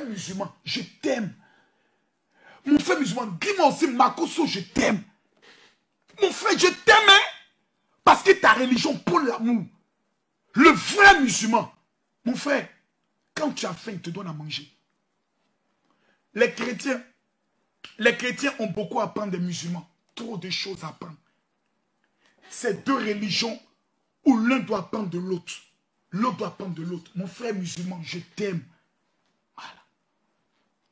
frère musulman, je t'aime. Mon frère musulman, dis-moi aussi, Makoso, je t'aime. Mon frère, je t'aime, hein? Parce que ta religion pour l'amour. Le vrai musulman. Mon frère, quand tu as faim, il te donne à manger. Les chrétiens ont beaucoup à apprendre des musulmans. Trop de choses à apprendre. C'est deux religions où l'un doit apprendre de l'autre. L'autre doit apprendre de l'autre. Mon frère musulman, je t'aime. Voilà.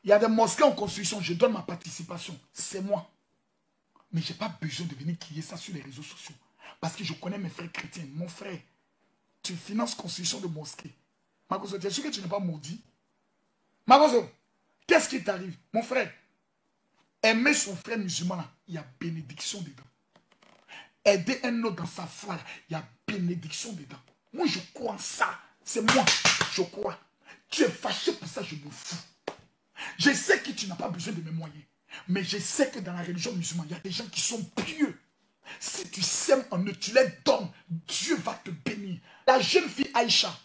Il y a des mosquées en construction, je donne ma participation. C'est moi. Mais je n'ai pas besoin de venir crier ça sur les réseaux sociaux. Parce que je connais mes frères chrétiens. Mon frère, tu finances construction de mosquées. Makoso, tu es sûr que tu n'es pas maudit? Makoso, qu'est-ce qui t'arrive? Mon frère, aimer son frère musulman, là, il y a bénédiction dedans. Aider un autre dans sa foi, là, il y a bénédiction dedans. Moi, je crois en ça. C'est moi, je crois. Tu es fâché pour ça, je me fous. Je sais que tu n'as pas besoin de mes moyens. Mais je sais que dans la religion musulmane, il y a des gens qui sont pieux. Si tu sèmes en eux, tu les donnes, Dieu va te bénir. La jeune fille Aïcha,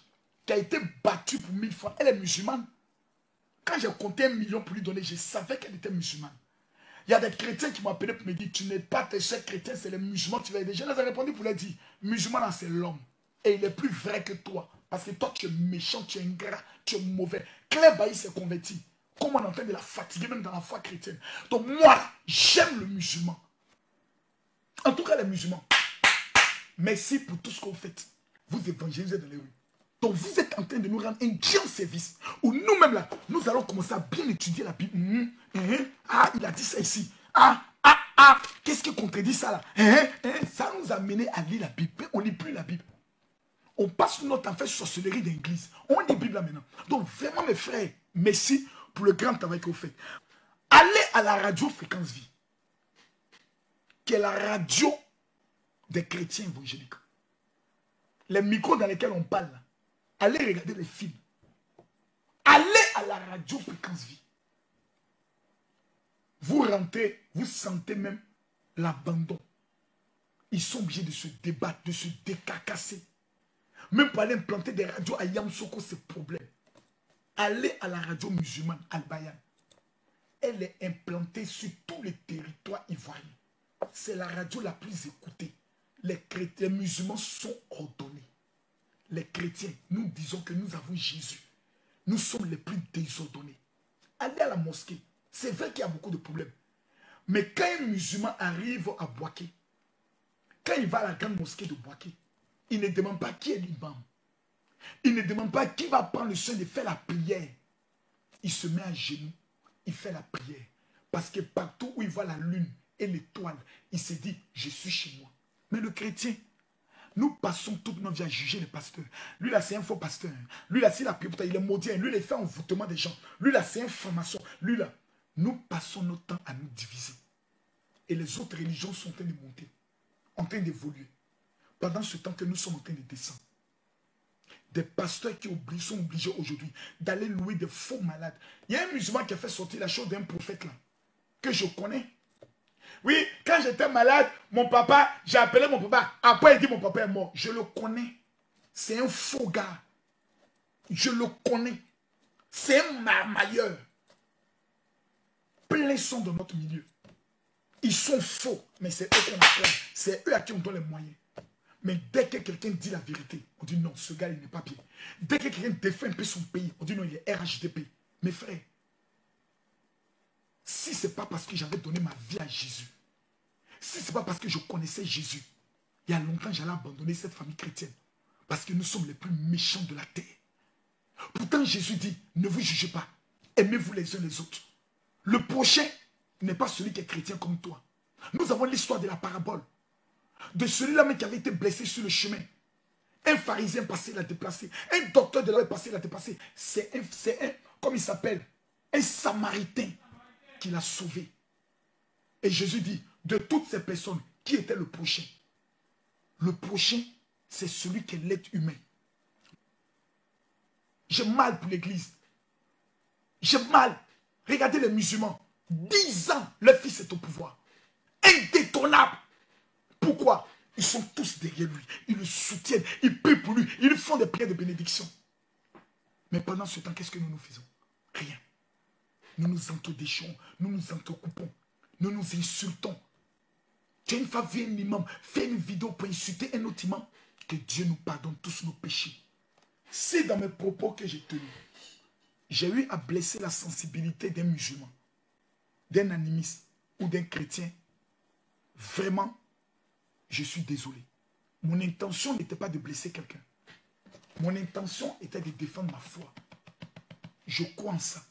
qui a été battue pour 1000 fois, elle est musulmane. Quand j'ai compté 1 million pour lui donner, je savais qu'elle était musulmane. Il y a des chrétiens qui m'ont appelé pour me dire, tu n'es pas tes chers chrétiens, c'est les musulmans, tu vas aider. Je leur ai répondu pour leur dire, musulman, c'est l'homme. Et il est plus vrai que toi. Parce que toi, tu es méchant, tu es ingrat, tu es mauvais. Claire Bailly s'est converti. Comme on est en train de la fatiguer, même dans la foi chrétienne. Donc moi, j'aime le musulman. En tout cas, les musulmans. Merci pour tout ce que vous faites. Vous évangélisez dans les rues. Donc vous êtes en train de nous rendre un grand service. Où nous-mêmes là, nous allons commencer à bien étudier la Bible. Ah, il a dit ça ici. Qu'est-ce qui contredit ça là? Ça nous a mené à lire la Bible. Mais on ne lit plus la Bible. On passe notre temps à faire sorcellerie d'église. On lit la Bible là maintenant. Donc vraiment mes frères, merci pour le grand travail que vous faites. Allez à la radio Fréquence Vie, qui est la radio des chrétiens évangéliques. Les micros dans lesquels on parle, là. Allez regarder les films. Allez à la radio Fréquence Vie. Vous rentrez, vous sentez même l'abandon. Ils sont obligés de se débattre, de se décacasser. Même pour aller implanter des radios à Yamsoko, c'est problème. Allez à la radio musulmane Al-Bayan. Elle est implantée sur tous les territoires ivoiriens. C'est la radio la plus écoutée. Les chrétiens musulmans sont ordonnés. Les chrétiens, nous disons que nous avons Jésus. Nous sommes les plus désordonnés. Allez à la mosquée. C'est vrai qu'il y a beaucoup de problèmes. Mais quand un musulman arrive à Bouaké, quand il va à la grande mosquée de Bouaké, il ne demande pas qui est l'imam. Il ne demande pas qui va prendre le soin de faire la prière. Il se met à genoux, il fait la prière. Parce que partout où il voit la lune et l'étoile, il se dit, je suis chez moi. Mais le chrétien, nous passons toute notre vie à juger les pasteurs. Lui là, c'est un faux pasteur. Lui là, c'est la prière, il est maudit. Lui, il fait envoûtement des gens. Lui là, c'est un franc-maçon. Lui là, nous passons notre temps à nous diviser. Et les autres religions sont en train de monter, en train d'évoluer. Pendant ce temps que nous sommes en train de descendre. Des pasteurs qui sont obligés aujourd'hui d'aller louer des faux malades. Il y a un musulman qui a fait sortir la chose d'un prophète là, que je connais. Oui, quand j'étais malade, mon papa, j'ai appelé mon papa. Après, il dit mon papa est mort. Je le connais. C'est un faux gars. Je le connais. C'est un marmailleur. Plein sont dans notre milieu. Ils sont faux, mais c'est eux qu'on appelle. C'est eux à qui on donne les moyens. Mais dès que quelqu'un dit la vérité, on dit non, ce gars, il n'est pas bien. Dès que quelqu'un défend un peu son pays, on dit non, il est RHDP. Mes frères, si ce n'est pas parce que j'avais donné ma vie à Jésus, si ce n'est pas parce que je connaissais Jésus, il y a longtemps, j'allais abandonner cette famille chrétienne. Parce que nous sommes les plus méchants de la terre. Pourtant, Jésus dit, ne vous jugez pas. Aimez-vous les uns les autres. Le prochain n'est pas celui qui est chrétien comme toi. Nous avons l'histoire de la parabole. De celui-là même qui avait été blessé sur le chemin. Un pharisien passé l'a déplacé. Un docteur de la loi passé l'a déplacé. C'est un, comme il s'appelle, un samaritain qui l'a sauvé. Et Jésus dit, de toutes ces personnes, qui était le prochain? Le prochain, c'est celui qui est l'être humain. J'ai mal pour l'église. J'ai mal. Regardez les musulmans. 10 ans, leur fils est au pouvoir. Indétrônable. Pourquoi? Ils sont tous derrière lui. Ils le soutiennent. Ils prient pour lui. Ils font des prières de bénédiction. Mais pendant ce temps, qu'est-ce que nous faisons? Rien. nous nous entredéchons, nous nous entrecoupons, nous nous insultons. Tu as une fois vu un imam faire une vidéo pour insulter un autre imam. Que Dieu nous pardonne tous nos péchés. C'est dans mes propos que j'ai tenu. J'ai eu à blesser la sensibilité d'un musulman, d'un animiste ou d'un chrétien. Vraiment, je suis désolé. Mon intention n'était pas de blesser quelqu'un. Mon intention était de défendre ma foi. Je crois en ça.